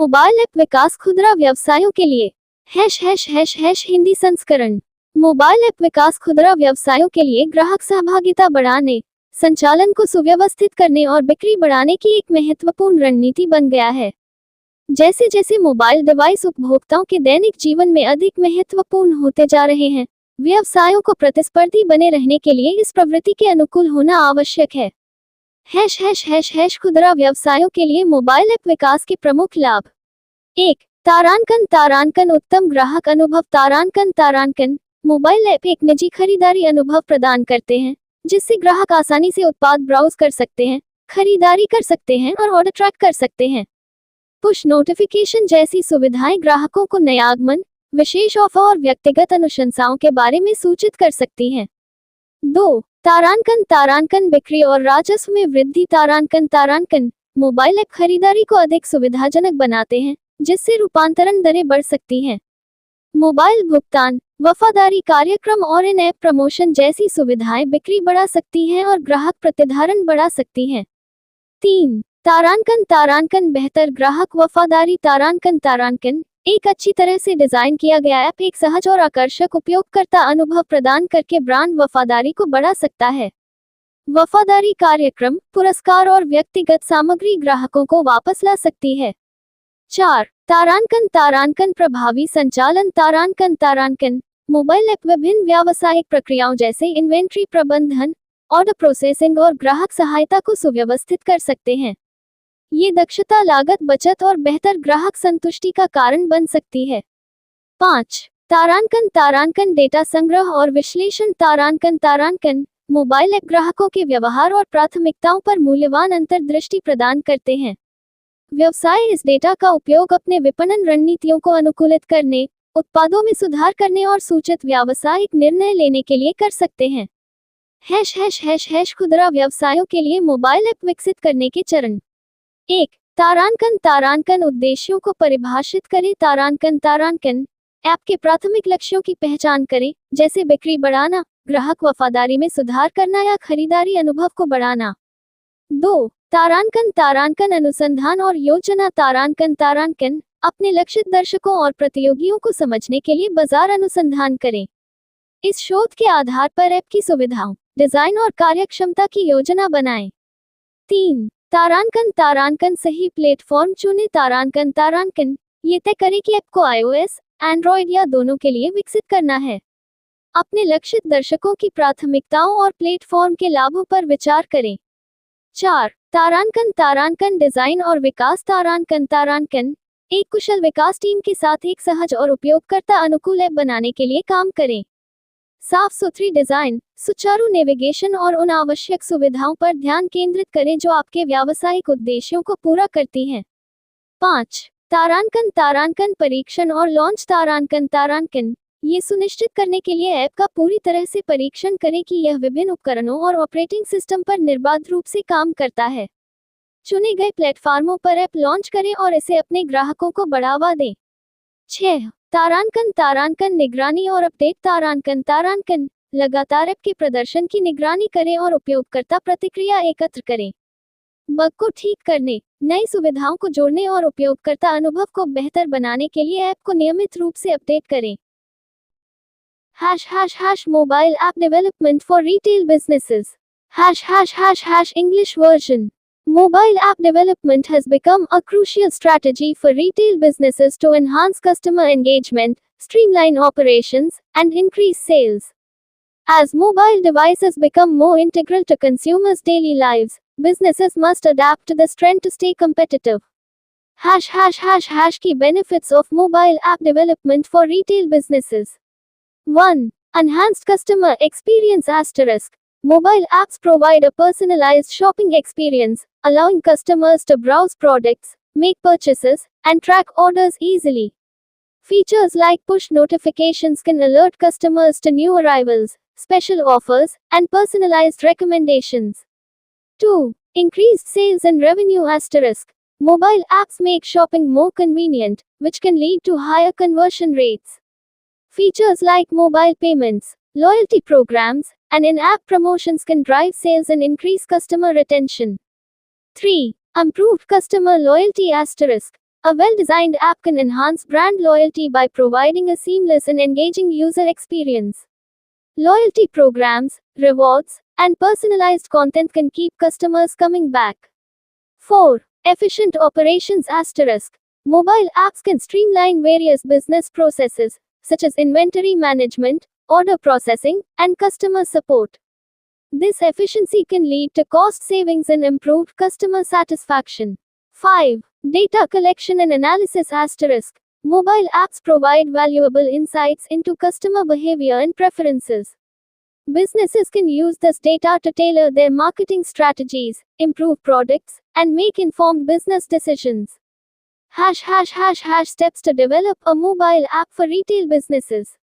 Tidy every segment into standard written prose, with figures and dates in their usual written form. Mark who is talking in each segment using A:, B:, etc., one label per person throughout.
A: Mobile app विकास खुदरा व्यवसायों के लिए # हिंदी संस्करण। मोबाइल ऐप विकास खुदरा व्यवसायों के लिए ग्राहक सहभागिता बढ़ाने, संचालन को सुव्यवस्थित करने और बिक्री बढ़ाने की एक महत्वपूर्ण रणनीति बन गया है। जैसे जैसे मोबाइल डिवाइस उपभोक्ताओं के दैनिक जीवन में अधिक महत्वपूर्ण होते जा रहे हैं, व्यवसायों को प्रतिस्पर्धी बने रहने के लिए इस प्रवृत्ति के अनुकूल होना आवश्यक है। # खुदरा व्यवसायों के लिए मोबाइल ऐप विकास के प्रमुख लाभ। 1. तारांकन उत्तम ग्राहक अनुभव। तारांकन मोबाइल ऐप एक निजी खरीदारी अनुभव प्रदान करते हैं, जिससे ग्राहक आसानी से उत्पाद ब्राउज कर सकते हैं, खरीदारी कर सकते हैं और ऑर्डर ट्रैक कर सकते हैं। पुश नोटिफिकेशन जैसी सुविधाएं ग्राहकों को नए आगमन, विशेष ऑफर और व्यक्तिगत अनुशंसाओं के बारे में सूचित कर सकती हैं। 2. तारांकन बिक्री और राजस्व में वृद्धि। तारांकन मोबाइल ऐप खरीदारी को अधिक सुविधाजनक बनाते हैं, जिससे रूपांतरण दरें बढ़ सकती हैं। मोबाइल भुगतान, वफादारी कार्यक्रम और इन ऐप प्रमोशन जैसी सुविधाएं बिक्री बढ़ा सकती हैं और ग्राहक प्रतिधारण बढ़ा सकती हैं। 3. तारांकन बेहतर ग्राहक वफादारी। तारांकन एक अच्छी तरह से डिजाइन किया गया ऐप एक सहज और आकर्षक उपयोगकर्ता अनुभव प्रदान करके ब्रांड वफादारी को बढ़ा सकता है। वफादारी कार्यक्रम, पुरस्कार और व्यक्तिगत सामग्री ग्राहकों को वापस ला सकती है। 4. तारांकन प्रभावी संचालन। तारांकन मोबाइल ऐप विभिन्न व्यावसायिक प्रक्रियाओं जैसे इन्वेंट्री प्रबंधन, ऑर्डर प्रोसेसिंग और ग्राहक सहायता को सुव्यवस्थित कर सकते हैं। ये दक्षता, लागत बचत और बेहतर ग्राहक संतुष्टि का कारण बन सकती है। 5. तारांकन डेटा संग्रह और विश्लेषण। तारांकन मोबाइल ऐप ग्राहकों के व्यवहार और प्राथमिकताओं पर मूल्यवान अंतर्दृष्टि प्रदान करते हैं। व्यवसाय इस डेटा का उपयोग अपने विपणन रणनीतियों को अनुकूलित करने, उत्पादों में सुधार करने और सूचित व्यावसायिक निर्णय लेने के लिए कर सकते हैं। # खुदरा व्यवसायों के लिए मोबाइल ऐप विकसित करने के चरण। 1. तारांकन उद्देश्यों को परिभाषित करें। तारांकन ऐप के प्राथमिक लक्ष्यों की पहचान करें, जैसे बिक्री बढ़ाना, ग्राहक वफादारी में सुधार करना या खरीदारी अनुभव को बढ़ाना। 2. तारांकन अनुसंधान और योजना। तारांकन अपने लक्षित दर्शकों और प्रतियोगियों को समझने के लिए बाजार अनुसंधान करें। इस शोध के आधार पर ऐप की सुविधाओं, डिजाइन और कार्यक्षमता की योजना बनाएं। 3. तारांकन सही प्लेटफॉर्म चुनें। तारांकन ये तय करें कि ऐप को iOS, एंड्रॉयड या दोनों के लिए विकसित करना है। अपने लक्षित दर्शकों की प्राथमिकताओं और प्लेटफॉर्म के लाभों पर विचार करें। 4. तारांकन डिजाइन और विकास। तारांकन एक कुशल विकास टीम के साथ एक सहज और उपयोगकर्ता अनुकूल ऐप बनाने के लिए काम करें। साफ सुथरी डिजाइन, सुचारू नेविगेशन और उन आवश्यक सुविधाओं पर ध्यान केंद्रित करें जो आपके व्यावसायिक उद्देश्यों को पूरा करती हैं। 5. तारांकन परीक्षण और लॉन्च। तारांकन ये सुनिश्चित करने के लिए ऐप का पूरी तरह से परीक्षण करें कि यह विभिन्न उपकरणों और ऑपरेटिंग सिस्टम पर निर्बाध रूप से काम करता है। चुने गए प्लेटफार्मों पर ऐप लॉन्च करें और इसे अपने ग्राहकों को बढ़ावा दें। 6. तारांकन निगरानी और अपडेट। तारांकन लगातार ऐप के प्रदर्शन की निगरानी करें और उपयोगकर्ता प्रतिक्रिया एकत्र करें। बग को ठीक करने, नई सुविधाओं को जोड़ने और उपयोगकर्ता अनुभव को बेहतर बनाने के लिए ऐप को नियमित रूप से अपडेट करें। # Mobile app development for retail businesses. # English version. Mobile app development has become a crucial strategy for retail businesses to enhance customer engagement, streamline operations, and increase sales. As mobile devices become more integral to consumers' daily lives, businesses must adapt to this trend to stay competitive. # Key benefits of mobile app development for retail businesses. 1. Enhanced customer experience *. Mobile apps provide a personalized shopping experience, allowing customers to browse products, make purchases, and track orders easily. Features like push notifications can alert customers to new arrivals, special offers, and personalized recommendations. 2. Increased sales and revenue *. Mobile apps make shopping more convenient, which can lead to higher conversion rates. Features like mobile payments, loyalty programs, and in-app promotions can drive sales and increase customer retention. 3. Improved customer loyalty *. A well-designed app can enhance brand loyalty by providing a seamless and engaging user experience. Loyalty programs, rewards, and personalized content can keep customers coming back. 4. Efficient operations asterisk. Mobile apps can streamline various business processes, such as inventory management, order processing, and customer support. This efficiency can lead to cost savings and improved customer satisfaction. 5. Data collection and analysis asterisk. Mobile apps provide valuable insights into customer behavior and preferences. Businesses can use this data to tailor their marketing strategies, improve products, and make informed business decisions. Steps to develop a mobile app for retail businesses.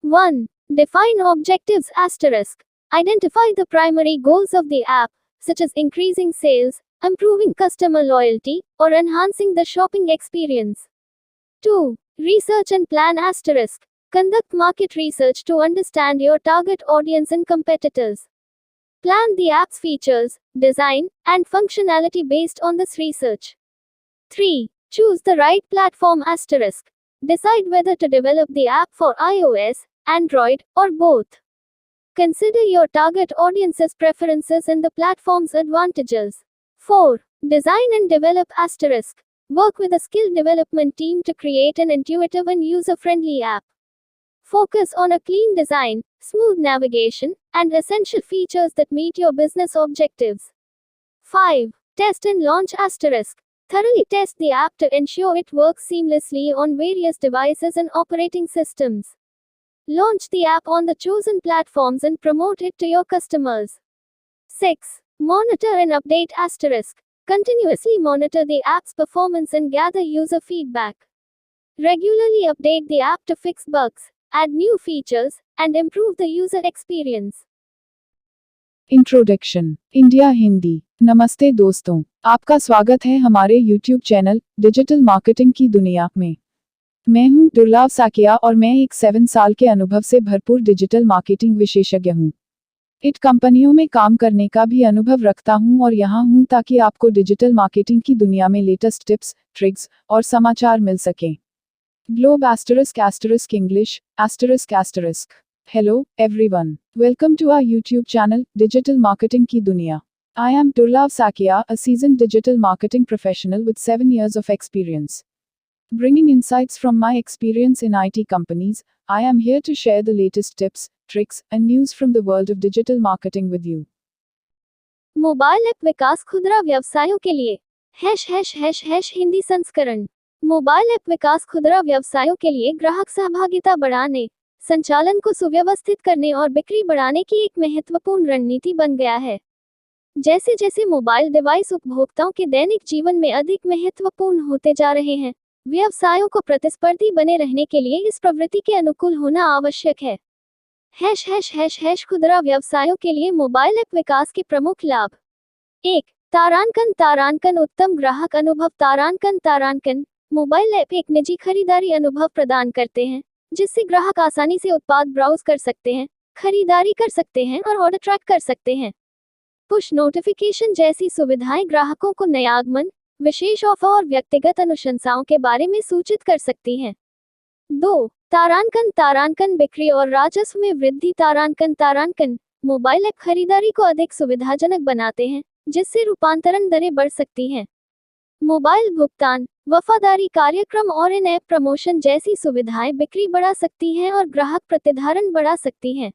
A: 1. Define objectives asterisk. Identify the primary goals of the app, such as increasing sales, improving customer loyalty, or enhancing the shopping experience. 2. Research and plan asterisk. Conduct market research to understand your target audience and competitors. Plan the app's features, design, and functionality based on this research. 3. Choose the right platform asterisk. Decide whether to develop the app for iOS, Android, or both. Consider your target audience's preferences and the platform's advantages. 4. Design and develop asterisk. Work with a skill development team to create an intuitive and user-friendly app. Focus on a clean design, smooth navigation, and essential features that meet your business objectives. 5. Test and launch asterisk. Thoroughly test the app to ensure it works seamlessly on various devices and operating systems. Launch the app on the chosen platforms and promote it to your customers. 6. Monitor and update asterisk. Continuously monitor the app's performance and gather user feedback. Regularly update the app to fix bugs, add new features, and improve the user experience.
B: Introduction India Hindi. नमस्ते दोस्तों, आपका स्वागत है हमारे YouTube channel digital marketing की दुनिया में। मैं हूं दुर्लभ साकिया और मैं एक 7 साल के अनुभव से भरपूर डिजिटल मार्केटिंग विशेषज्ञ हूं। इट कंपनियों में काम करने का भी अनुभव रखता हूं और यहां हूं ताकि आपको डिजिटल मार्केटिंग की दुनिया में लेटेस्ट टिप्स, ट्रिक्स और समाचार मिल सकें। Globe ** English ***. Hello, everyone. Welcome to our YouTube channel, Digital Marketing Ki Duniya. I am Durlab Sakia, a seasoned digital marketing professional with 7 years of experience. Bringing insights from my experience in IT companies, I am here to share the latest tips, tricks, and news from the world of digital marketing with you.
A: Mobile app विकास खुदरा व्यवसायों के लिए हिंदी संस्करण। Mobile app विकास खुदरा व्यवसायों के लिए ग्राहक सहभागिता बढ़ाने, संचालन को सुव्यवस्थित करने और बिक्री बढ़ाने की एक महत्वपूर्ण रणनीति बन गया है। जैसे जैसे मोबाइल डिवाइस उपभोक्ताओं के दैनिक जीवन में अधिक महत्वपूर्ण होते जा रहे हैं, व्यवसायों को प्रतिस्पर्धी बने रहने के लिए इस प्रवृत्ति के अनुकूल होना आवश्यक है। खुदरा व्यवसायों के लिए मोबाइल ऐप विकास के प्रमुख लाभ। 1. तारांकन उत्तम ग्राहक अनुभव। तारांकन मोबाइल ऐप एक निजी खरीदारी अनुभव प्रदान करते हैं, जिससे ग्राहक आसानी से उत्पाद ब्राउज कर सकते हैं, खरीदारी कर सकते हैं और ऑर्डर ट्रैक कर सकते हैं। पुश नोटिफिकेशन जैसी सुविधाएं ग्राहकों को नए आगमन, विशेष ऑफर और व्यक्तिगत अनुशंसाओं के बारे में सूचित कर सकती हैं। 2. तारांकन बिक्री और राजस्व में वृद्धि। तारांकन मोबाइल ऐप खरीदारी को अधिक सुविधाजनक बनाते हैं, जिससे रूपांतरण दरें बढ़ सकती हैं। मोबाइल भुगतान, वफादारी कार्यक्रम और इन ऐप प्रमोशन जैसी सुविधाएं बिक्री बढ़ा सकती हैं और ग्राहक प्रतिधारण बढ़ा सकती हैं।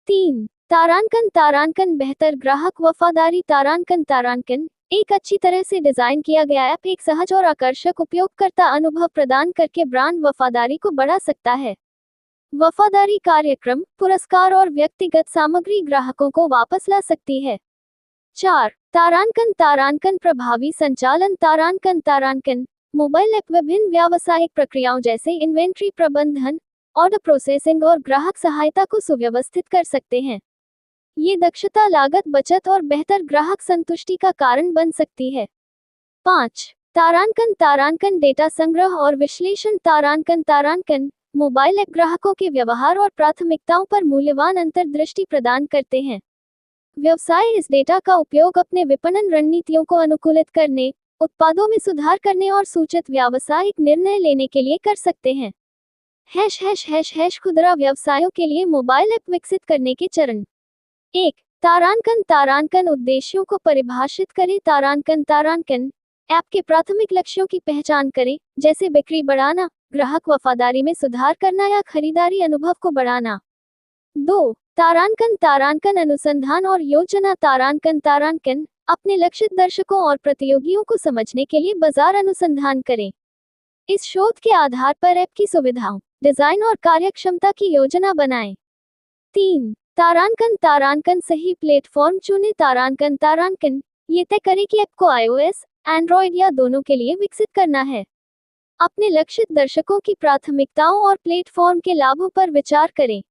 A: 3. तारांकन बेहतर ग्राहक वफादारी। तारांकन एक अच्छी तरह से डिजाइन किया गया ऐप एक सहज और आकर्षक उपयोगकर्ता अनुभव प्रदान करके ब्रांड वफादारी को बढ़ा सकता है। वफादारी कार्यक्रम, पुरस्कार और व्यक्तिगत सामग्री ग्राहकों को वापस ला सकती है। 4. तारांकन प्रभावी संचालन। तारांकन मोबाइल ऐप विभिन्न व्यावसायिक प्रक्रियाओं जैसे इन्वेंट्री प्रबंधन, ऑर्डर प्रोसेसिंग और ग्राहक सहायता को सुव्यवस्थित कर सकते हैं। ये दक्षता, लागत बचत और बेहतर ग्राहक संतुष्टि का कारण बन सकती है। 5. तारांकन डेटा संग्रह और विश्लेषण। तारांकन मोबाइल ऐप ग्राहकों के व्यवहार और प्राथमिकताओं पर मूल्यवान अंतर्दृष्टि प्रदान करते हैं। व्यवसाय इस डेटा का उपयोग अपने विपणन रणनीतियों को अनुकूलित करने, उत्पादों में सुधार करने और सूचित व्यावसायिक निर्णय लेने के लिए कर सकते हैं। खुदरा व्यवसायों के लिए मोबाइल ऐप विकसित करने के चरण। 1. तारांकन उद्देश्यों को परिभाषित करें। तारांकन ऐप के प्राथमिक लक्ष्यों की पहचान करें, जैसे बिक्री बढ़ाना, ग्राहक वफादारी में सुधार करना या खरीदारी अनुभव को बढ़ाना। 2. तारांकन अनुसंधान और योजना। तारांकन अपने लक्षित दर्शकों और प्रतियोगियों को समझने के लिए बाजार अनुसंधान करें। इस शोध के आधार पर ऐप की सुविधाओं, डिजाइन और कार्यक्षमता की योजना बनाएं। 3. तारांकन सही प्लेटफॉर्म चुनें। तारांकन ये तय करें कि ऐप को iOS, एंड्रॉयड या दोनों के लिए विकसित करना है। अपने लक्षित दर्शकों की प्राथमिकताओं और प्लेटफॉर्म के लाभों पर विचार करें।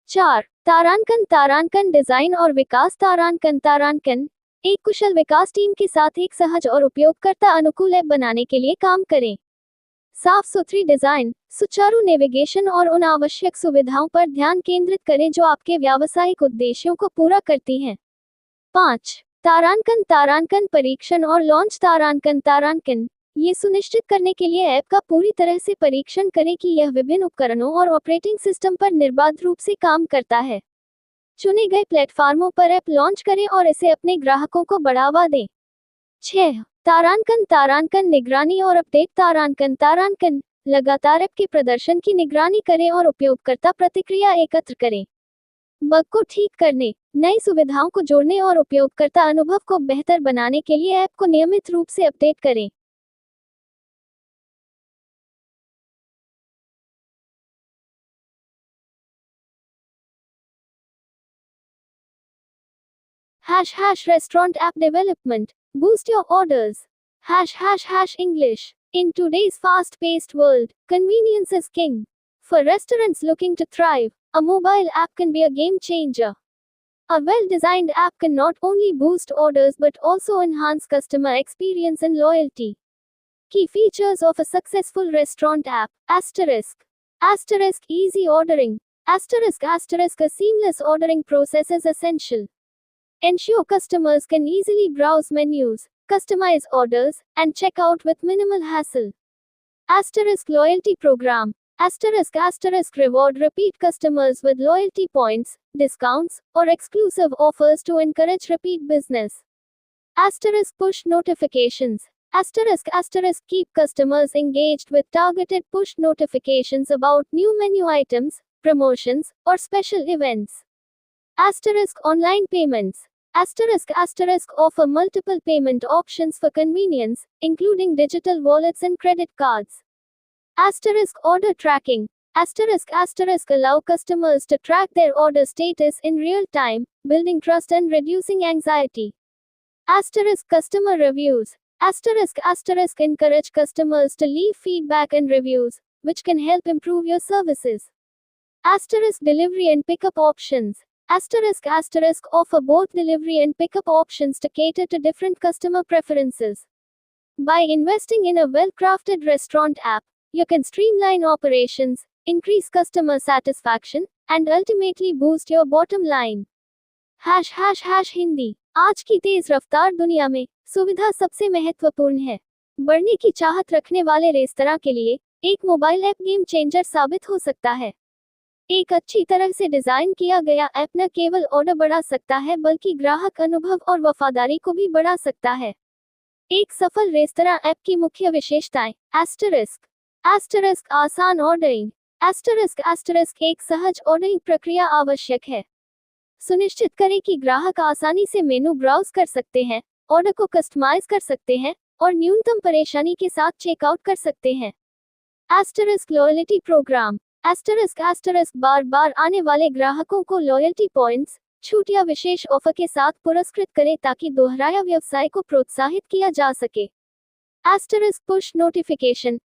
A: 4. तारांकन डिजाइन और विकास। तारांकन एक कुशल विकास टीम के साथ एक सहज और उपयोगकर्ता अनुकूल ऐप बनाने के लिए काम करें। साफ सुथरी डिजाइन, सुचारू नेविगेशन और उन आवश्यक सुविधाओं पर ध्यान केंद्रित करें जो आपके व्यावसायिक उद्देश्यों को पूरा करती हैं। 5. तारांकन परीक्षण और लॉन्च। तारांकन ये सुनिश्चित करने के लिए ऐप का पूरी तरह से परीक्षण करें कि यह विभिन्न उपकरणों और ऑपरेटिंग सिस्टम पर निर्बाध रूप से काम करता है। चुने गए प्लेटफार्मों पर ऐप लॉन्च करें और इसे अपने ग्राहकों को बढ़ावा दें। 6. तारांकन निगरानी और अपडेट। तारांकन लगातार ऐप के प्रदर्शन की निगरानी करें और उपयोगकर्ता प्रतिक्रिया एकत्र करें। बग को ठीक करने, नई सुविधाओं को जोड़ने और उपयोगकर्ता अनुभव को बेहतर बनाने के लिए ऐप को नियमित रूप से अपडेट करें। Restaurant app development. Boost your orders. English. In today's fast-paced world, convenience is king. For restaurants looking to thrive, a mobile app can be a game changer. A well-designed app can not only boost orders but also enhance customer experience and loyalty. Key features of a successful restaurant app. Asterisk easy ordering. Asterisk a seamless ordering process is essential. Ensure customers can easily browse menus, customize orders, and check out with minimal hassle. Asterisk loyalty program. Asterisk reward repeat customers with loyalty points, discounts, or exclusive offers to encourage repeat business. Asterisk push notifications. Asterisk keep customers engaged with targeted push notifications about new menu items, promotions, or special events. Asterisk online payments. Asterisk offer multiple payment options for convenience, including digital wallets and credit cards. Asterisk order tracking. Asterisk allow customers to track their order status in real time, building trust and reducing anxiety. Asterisk customer reviews. Asterisk encourage customers to leave feedback and reviews, which can help improve your services. Asterisk delivery and pickup options. Asterisk offer both delivery and pickup options to cater to different customer preferences. By investing in a well-crafted restaurant app, you can streamline operations, increase customer satisfaction, and ultimately boost your bottom line. Hindi. आज की तेज रफ्तार दुनिया में सुविधा सबसे महत्वपूर्ण है। बढ़ने की चाहत रखने वाले रेस्तरां के लिए एक मोबाइल ऐप गेम चेंजर साबित हो सकता है। एक अच्छी तरह से डिजाइन किया गया ऐप न केवल ऑर्डर बढ़ा सकता है बल्कि ग्राहक अनुभव और वफादारी को भी बढ़ा सकता है। एक सफल रेस्तरां ऐप की मुख्य विशेषताएं। आसान ऑर्डरिंग। एक सहज ऑर्डरिंग प्रक्रिया आवश्यक है। सुनिश्चित करें कि ग्राहक आसानी से मेनू ब्राउज कर सकते हैं, ऑर्डर को कस्टमाइज कर सकते हैं और न्यूनतम परेशानी के साथ चेकआउट कर सकते हैं। Loyalty programme. बार बार आने वाले ग्राहकों को लॉयल्टी पॉइंट्स, छूट या विशेष ऑफर के साथ पुरस्कृत करें ताकि दोहराया व्यवसाय को प्रोत्साहित किया जा सके। Push notification.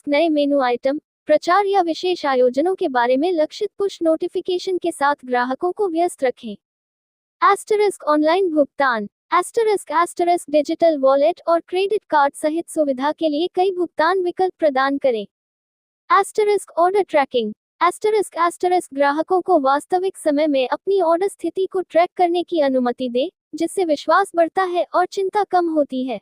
A: नए मेनू आइटम, प्रचार या विशेष आयोजनों के बारे में लक्षित पुश नोटिफिकेशन के साथ ग्राहकों को व्यस्त रखें। ऑनलाइन भुगतान। डिजिटल वॉलेट और क्रेडिट कार्ड सहित सुविधा के लिए कई भुगतान विकल्प प्रदान करें। Order tracking. ग्राहकों को वास्तविक समय में अपनी ऑर्डर स्थिति को ट्रैक करने की अनुमति दे, जिससे विश्वास बढ़ता है और चिंता कम होती है।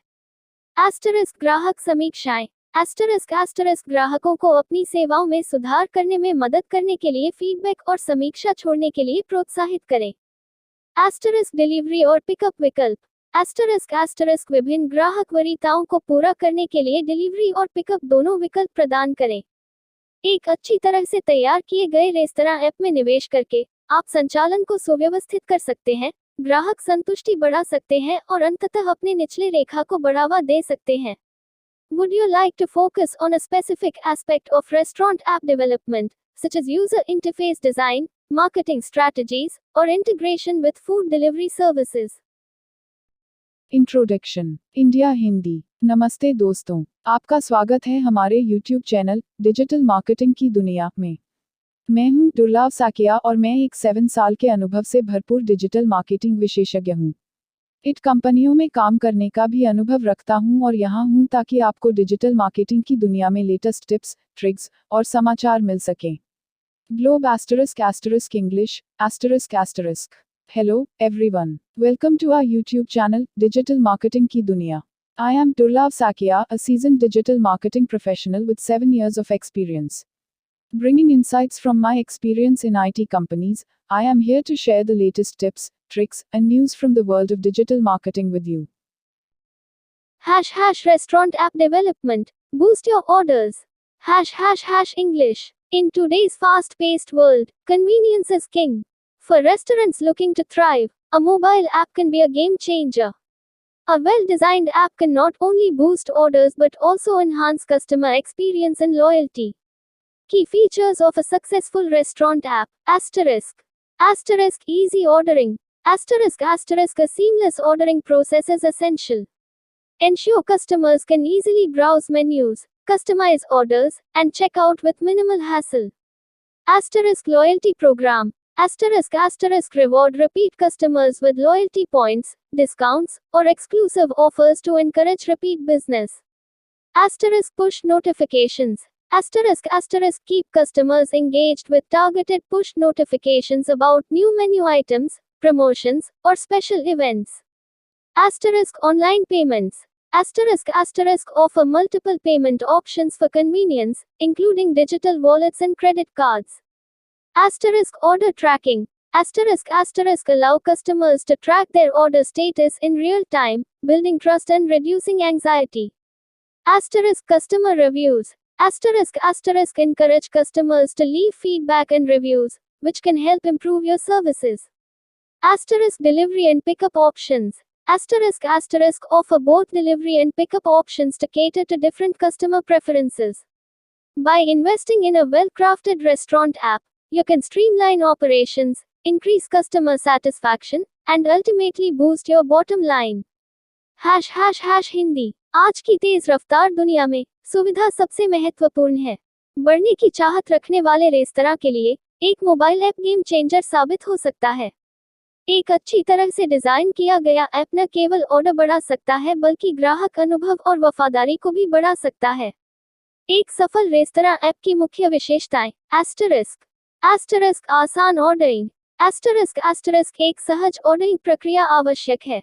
A: एस्टरिस्क ग्राहक समीक्षाएं। एस्टरिस्क ग्राहकों को अपनी सेवाओं में सुधार करने में मदद करने के लिए फीडबैक और समीक्षा छोड़ने के लिए प्रोत्साहित करें। एस्टरिस्क डिलीवरी और पिकअप विकल्प। एस्टरिस्क विभिन्न ग्राहक वरीयताओं को पूरा करने के लिए डिलीवरी और पिकअप दोनों विकल्प प्रदान करें। एक अच्छी तरह से तैयार किए गए रेस्तरां ऐप में निवेश करके आप संचालन को सुव्यवस्थित कर सकते हैं, ग्राहक संतुष्टि बढ़ा सकते हैं और अंततः अपने निचले रेखा को बढ़ावा दे सकते हैं। Would you like to focus on a specific aspect of restaurant app development, such as user interface design, marketing strategies, or integration with food delivery services?
B: Introduction. India Hindi. नमस्ते दोस्तों, आपका स्वागत है हमारे YouTube चैनल डिजिटल मार्केटिंग की दुनिया में। मैं हूं दुर्लभ साकिया और मैं एक 7 साल के अनुभव से भरपूर डिजिटल मार्केटिंग विशेषज्ञ हूं। इट कंपनियों में काम करने का भी अनुभव रखता हूं और यहां हूं ताकि आपको डिजिटल मार्केटिंग की दुनिया में लेटेस्ट टिप्स, ट्रिक्स और समाचार मिल सकें। Globe *** English ***। Hello everyone, welcome to our YouTube channel digital marketing की दुनिया। I am Durlabh Saikia, a seasoned digital marketing professional with 7 years of experience. Bringing insights from my experience in IT companies, I am here to share the latest tips, tricks, and news from the world of digital marketing with you.
A: # Restaurant app development. Boost your orders. ## English. In today's fast-paced world, convenience is king. For restaurants looking to thrive, a mobile app can be a game changer. A well-designed app can not only boost orders but also enhance customer experience and loyalty. Key features of a successful restaurant app. *** Easy ordering. *** A seamless ordering process is essential. Ensure customers can easily browse menus, customize orders, and check out with minimal hassle. * Loyalty program. ** Reward repeat customers with loyalty points, discounts, or exclusive offers to encourage repeat business. * Push notifications. ** Keep customers engaged with targeted push notifications about new menu items, promotions, or special events. * Online payments. ** Offer multiple payment options for convenience, including digital wallets and credit cards. * Order tracking. ** Allow customers to track their order status in real time, building trust and reducing anxiety. * Customer reviews. ** Encourage customers to leave feedback and reviews, which can help improve your services. * Delivery and pickup options. ** Offer both delivery and pickup options to cater to different customer preferences. By investing in a well-crafted restaurant app, you can streamline operations, increase customer satisfaction, and ultimately boost your bottom line. ## Hindi. आज की तेज रफ्तार दुनिया में सुविधा सबसे महत्वपूर्ण है। बढ़ने की चाहत रखने वाले रेस्तरां के लिए एक मोबाइल ऐप गेम चेंजर साबित हो सकता है। एक अच्छी तरह से डिजाइन किया गया ऐप न केवल ऑर्डर बढ़ा सकता है बल्कि ग्राहक अनुभव और वफादारी को भी बढ़ा सकता है। एक सफल रेस्तरां ऐप की मुख्य विशेषताएं। *** आसान ऑर्डरिंग। *** एक सहज ऑर्डरिंग प्रक्रिया आवश्यक है।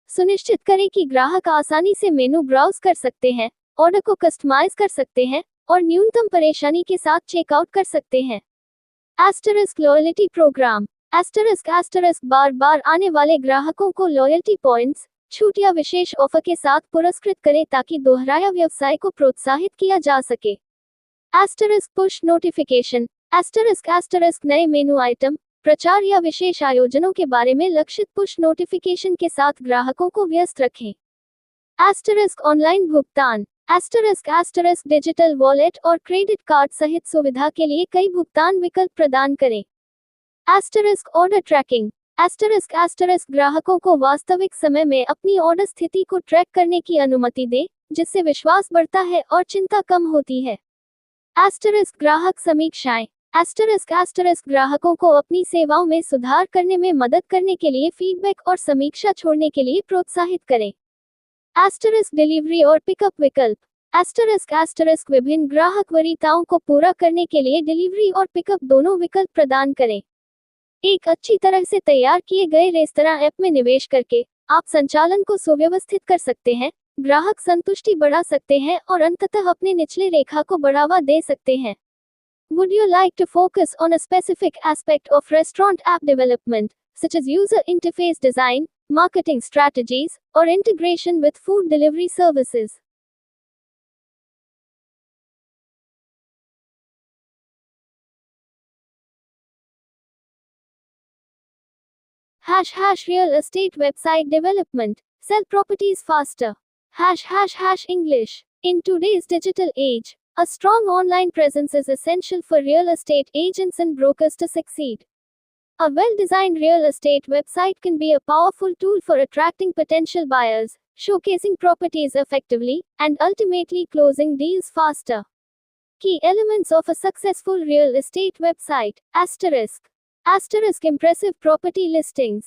A: सुनिश्चित करें कि ग्राहक आसानी से मेनू ब्राउज कर सकते हैं, ऑर्डर को कस्टमाइज कर सकते हैं और न्यूनतम परेशानी के साथ चेकआउट कर सकते हैं। * लॉयल्टी प्रोग्राम। बार-बार आने वाले ग्राहकों को लॉयल्टी पॉइंट्स, छूट या विशेष ऑफर के साथ पुरस्कृत करें ताकि दोहराया व्यवसाय को प्रोत्साहित किया जा सके। Push notification. नए मेनू आइटम, प्रचार या विशेष आयोजनों के बारे में लक्षित पुश नोटिफिकेशन के साथ ग्राहकों को व्यस्त रखें। ऑनलाइन भुगतान। डिजिटल वॉलेट और क्रेडिट कार्ड सहित सुविधा के लिए कई भुगतान विकल्प प्रदान करें। Order tracking. ग्राहकों को वास्तविक समय में अपनी ऑर्डर स्थिति को ट्रैक करने की अनुमति दें, जिससे विश्वास बढ़ता है और चिंता कम होती है। ग्राहक समीक्षाएं। ग्राहकों को अपनी सेवाओं में सुधार करने में मदद करने के लिए फीडबैक और समीक्षा छोड़ने के लिए प्रोत्साहित करें। डिलीवरी और पिकअप विकल्प। विभिन्न ग्राहक वरीयताओं को पूरा करने के लिए डिलीवरी और पिकअप दोनों विकल्प प्रदान करें। एक अच्छी तरह से तैयार किए गए रेस्तरां ऐप में निवेश करके आप संचालन को सुव्यवस्थित कर सकते हैं, ग्राहक संतुष्टि बढ़ा सकते हैं और अंततः अपने निचले रेखा को बढ़ावा दे सकते हैं। Would you like to focus on a specific aspect of restaurant app development, such as user interface design, marketing strategies, or integration with food delivery services? Real estate website development. Sell properties faster. English. In today's digital age, a strong online presence is essential for real estate agents and brokers to succeed. A well-designed real estate website can be a powerful tool for attracting potential buyers, showcasing properties effectively, and ultimately closing deals faster. Key elements of a successful real estate website. Asterisk impressive property listings.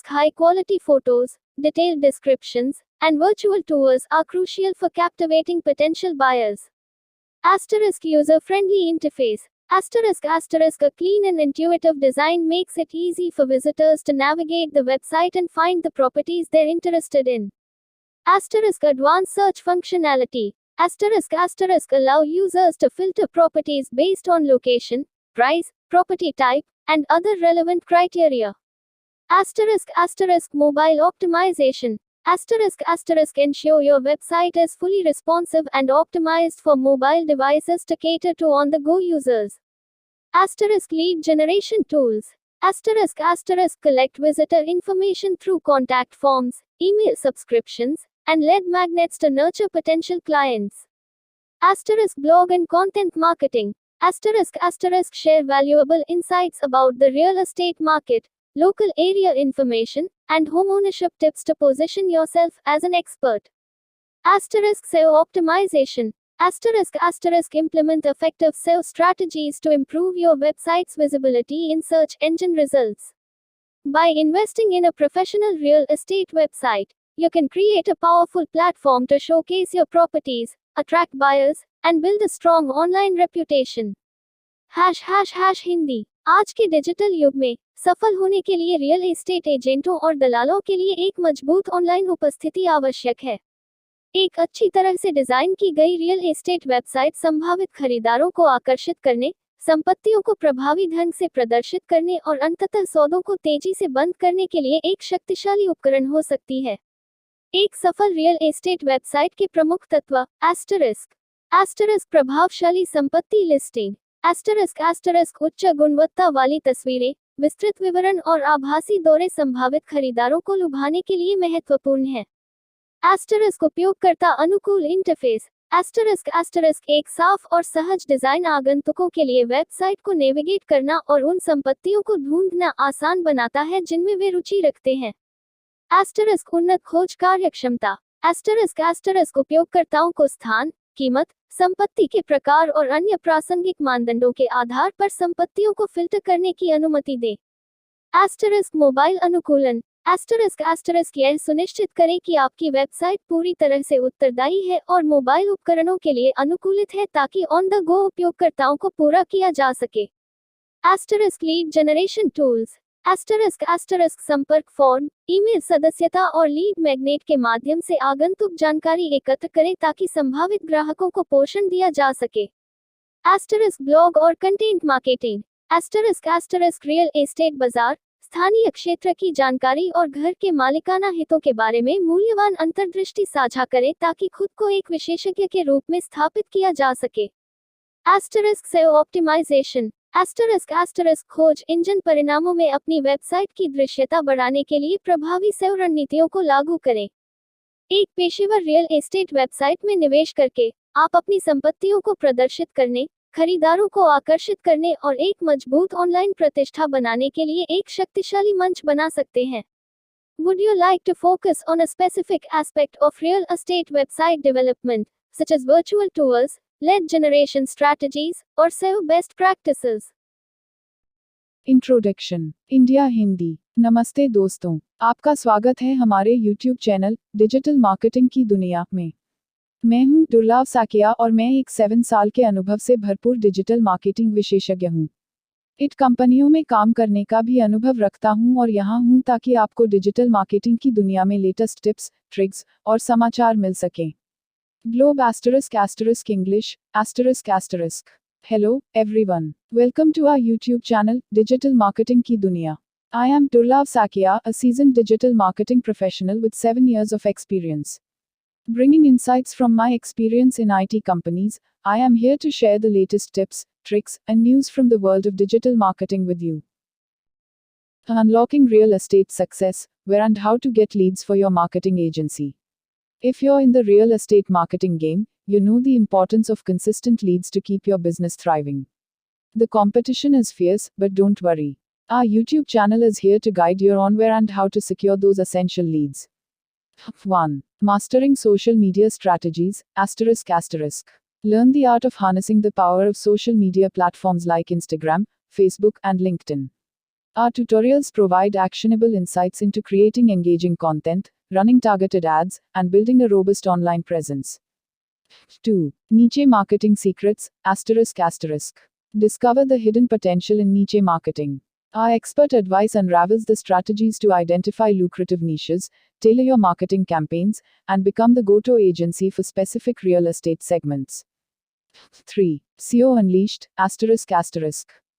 A: High quality photos, detailed descriptions, and virtual tours are crucial for captivating potential buyers. User friendly interface. A clean and intuitive design makes it easy for visitors to navigate the website and find the properties they're interested in. Advanced search functionality. Allow users to filter properties based on location, price, property type, and other relevant criteria. Mobile optimization. Ensure your website is fully responsive and optimized for mobile devices to cater to on-the-go users. Lead generation tools. Collect visitor information through contact forms, email subscriptions, and lead magnets to nurture potential clients. Blog and content marketing. Share valuable insights about the real estate market, local area information, and homeownership tips to position yourself as an expert. SEO optimization. Implement effective SEO strategies to improve your website's visibility in search engine results. By investing in a professional real estate website, you can create a powerful platform to showcase your properties, attract buyers, and build a strong online reputation. Hindi. आज के digital युग में सफल होने के लिए real estate एजेंटों और दलालों के लिए एक मजबूत ऑनलाइन उपस्थिति आवश्यक है। एक अच्छी तरह से डिजाइन की गई रियल एस्टेट वेबसाइट संभावित खरीदारों को आकर्षित करने, संपत्तियों को प्रभावी ढंग से प्रदर्शित करने और अंततः सौदों को तेजी से बंद करने के लिए एक शक्तिशाली उपकरण हो सकती है। एक सफल रियल एस्टेट वेबसाइट के प्रमुख तत्व। प्रभावशाली संपत्ति लिस्टिंग। उच्च गुणवत्ता वाली तस्वीरें, विस्तृत विवरण और आभासी दौरे संभावित खरीदारों को लुभाने के लिए महत्वपूर्ण है। उपयोगकर्ता अनुकूल इंटरफेस। एक साफ और सहज डिजाइन आगंतुकों के लिए वेबसाइट को नेविगेट करना और उन संपत्तियों को ढूंढना आसान बनाता है जिनमें वे रुचि रखते हैं। उन्नत खोज कार्यक्षमता। उपयोगकर्ताओं को स्थान, कीमत, संपत्ति के प्रकार और अन्य प्रासंगिक मानदंडों के आधार पर संपत्तियों को फिल्टर करने की अनुमति दे। मोबाइल अनुकूलन। यह सुनिश्चित करें कि आपकी वेबसाइट पूरी तरह से उत्तरदायी है और मोबाइल उपकरणों के लिए अनुकूलित है ताकि ऑन द गो उपयोगकर्ताओं को पूरा किया जा सके। Lead generation tools. संपर्क फॉर्म, ईमेल सदस्यता और लीड मैग्नेट के माध्यम से आगंतुक जानकारी एकत्र करें ताकि संभावित ग्राहकों को पोषण दिया जा सके। ब्लॉग और कंटेंट मार्केटिंग। रियल एस्टेट बाजार, स्थानीय क्षेत्र की जानकारी और घर के मालिकाना हितों के बारे में मूल्यवान अंतर्दृष्टि साझा करें ताकि खुद को एक विशेषज्ञ के रूप में स्थापित किया जा सके। SEO optimisation. खोज इंजन परिणामों में अपनी वेबसाइट की दृश्यता बढ़ाने के लिए प्रभावी SEO रणनीतियों को लागू करें। एक पेशेवर रियल एस्टेट वेबसाइट में निवेश करके आप अपनी संपत्तियों को प्रदर्शित करने, खरीदारों को आकर्षित करने और एक मजबूत ऑनलाइन प्रतिष्ठा बनाने के लिए एक शक्तिशाली मंच बना सकते हैं। Would you like to focus on a specific aspect of real estate website development, such as virtual tours, lead generation strategies, or SEO best practices?
B: Introduction. India Hindi. नमस्ते दोस्तों, आपका स्वागत है हमारे YouTube चैनल डिजिटल मार्केटिंग की दुनिया में। मैं हूं दुर्लभ साकिया और मैं एक 7 साल के अनुभव से भरपूर डिजिटल मार्केटिंग विशेषज्ञ हूं। इट कंपनियों में काम करने का भी अनुभव रखता हूँ और यहाँ हूँ ताकि आपको डिजिटल मार्केटिंग की दुनिया में लेटेस्ट टिप्स, ट्रिक्स और समाचार मिल सकें। Globe *** English ***. Hello, everyone. Welcome to our YouTube channel, Digital Marketing Ki Duniya. I am Durlav Sakia, a seasoned digital marketing professional with 7 years of experience. Bringing insights from my experience in IT companies, I am here to share the latest tips, tricks, and news from the world of digital marketing with you. Unlocking real estate success, where and how to get leads for your marketing agency. If you're in the real estate marketing game, you know the importance of consistent leads to keep your business thriving. The competition is fierce, but don't worry. Our YouTube channel is here to guide you on where and how to secure those essential leads. 1. Mastering social media strategies, ***. Learn the art of harnessing the power of social media platforms like Instagram, Facebook, and LinkedIn. Our tutorials provide actionable insights into creating engaging content, running targeted ads, and building a robust online presence. 2. Niche marketing secrets, ***. Discover the hidden potential in niche marketing. Our expert advice unravels the strategies to identify lucrative niches, tailor your marketing campaigns, and become the go-to agency for specific real estate segments. 3. SEO Unleashed, ***.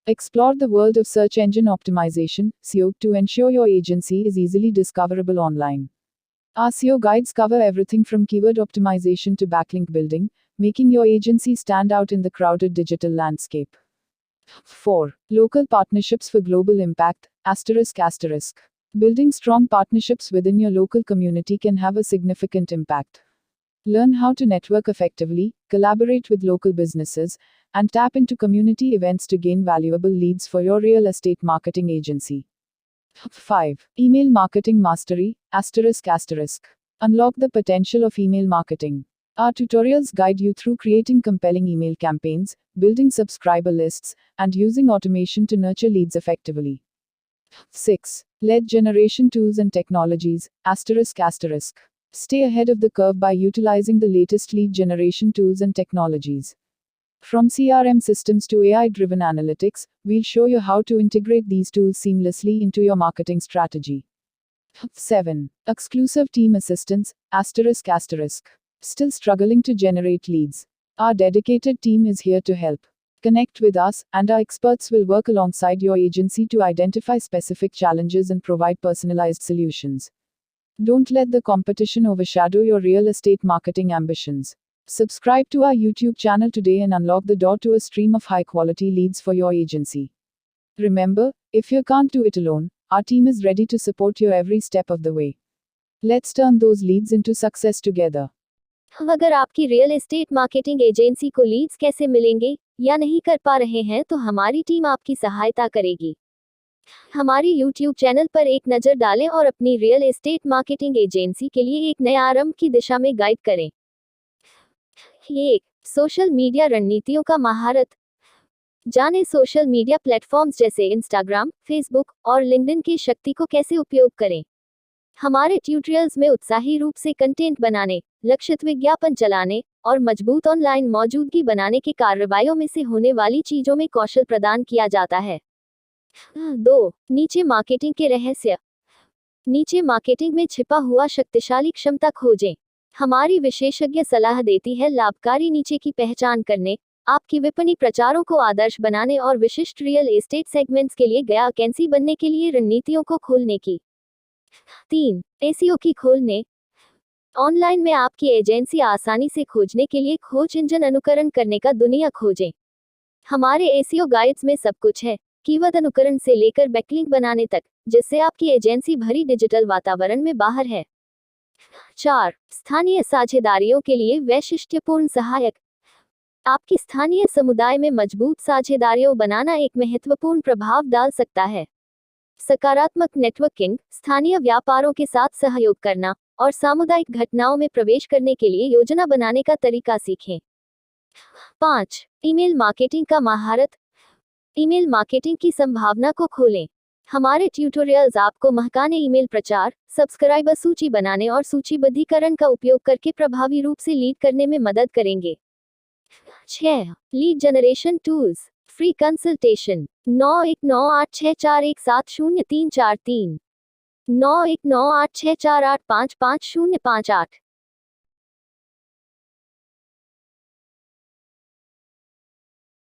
B: Explore the world of search engine optimization, SEO, to ensure your agency is easily discoverable online. Our SEO guides cover everything from keyword optimization to backlink building, making your agency stand out in the crowded digital landscape. 4. Local partnerships for global impact, ***. Building strong partnerships within your local community can have a significant impact. Learn how to network effectively, collaborate with local businesses, and tap into community events to gain valuable leads for your real estate marketing agency. 5. Email marketing mastery, ***. Unlock the potential of email marketing. Our tutorials guide you through creating compelling email campaigns, building subscriber lists, and using automation to nurture leads effectively. 6. Lead generation tools and technologies, ***. Stay ahead of the curve by utilizing the latest lead generation tools and technologies. From CRM systems to AI-driven analytics, we'll show you how to integrate these tools seamlessly into your marketing strategy. 7. Exclusive team assistance, ***. Still struggling to generate leads? Our dedicated team is here to help. Connect with us, and our experts will work alongside your agency to identify specific challenges and provide personalized solutions. Don't let the competition overshadow your real estate marketing ambitions. Subscribe to our YouTube channel today and unlock the door to a stream of high-quality leads for your agency. Remember, if you can't do it alone, our team is ready to support you every step of the way. Let's turn those leads into success together.
A: अगर आपकी real estate marketing agency को Leeds कैसे मिलेंगे या नहीं कर पा रहे हैं तो हमारी टीम आपकी सहायता करेगी। हमारी YouTube चैनल पर एक नज़र डालें और अपनी रियल एस्टेट मार्केटिंग एजेंसी के लिए एक नए आरंभ की दिशा में गाइड करें। 1. सोशल मीडिया रणनीतियों का महारत। जानें सोशल मीडिया प्लेटफॉर्म्स जैसे इंस्टाग्राम, फेसबुक और लिंक्डइन की शक्ति को कैसे उपयोग करें। हमारे ट्यूटोरियल्स में उत्साही रूप से कंटेंट बनाने, लक्षित विज्ञापन चलाने और मजबूत ऑनलाइन मौजूदगी बनाने की कार्रवाइयों में से होने वाली चीजों में कौशल प्रदान किया जाता है। 2. नीचे मार्केटिंग के रहस्य। नीचे मार्केटिंग में छिपा हुआ शक्तिशाली क्षमता खोजें। हमारी विशेषज्ञ सलाह देती है लाभकारी नीचे की पहचान करने, आपकी विपणी प्रचारों को आदर्श बनाने और विशिष्ट रियल एस्टेट सेगमेंट्स के लिए गया वैकेंसी बनने के लिए रणनीतियों को खोलने की। 3. एसईओ की खोलने। ऑनलाइन में आपकी एजेंसी आसानी से खोजने के लिए खोज इंजन अनुकरण करने का दुनिया खोजें। हमारे एसईओ गाइड्स में सब कुछ है, कीवर्ड अनुकरण से लेकर बैकलिंक बनाने तक, जिससे आपकी एजेंसी भरी डिजिटल वातावरण में बाहर है। 4. स्थानीय साझेदारियों के लिए वैशिष्ट्यपूर्ण सहायक। आपकी स्थानीय समुदाय में मजबूत साझेदारियों बनाना एक महत्वपूर्ण प्रभाव डाल सकता है। सकारात्मक नेटवर्किंग, स्थानीय व्यापारों के साथ सहयोग करना और सामुदायिक घटनाओं में प्रवेश करने के लिए योजना बनाने का तरीका सीखें। 5. ईमेल मार्केटिंग का महारत। ईमेल मार्केटिंग की संभावना को खोलें। हमारे ट्यूटोरियल्स आपको महकाने ईमेल प्रचार, सब्सक्राइबर सूची बनाने और सूचीबद्धीकरण का उपयोग करके प्रभावी रूप से लीड करने में मदद करेंगे। 6. Lead generation tools. Free consultation 919864170343 919864855058।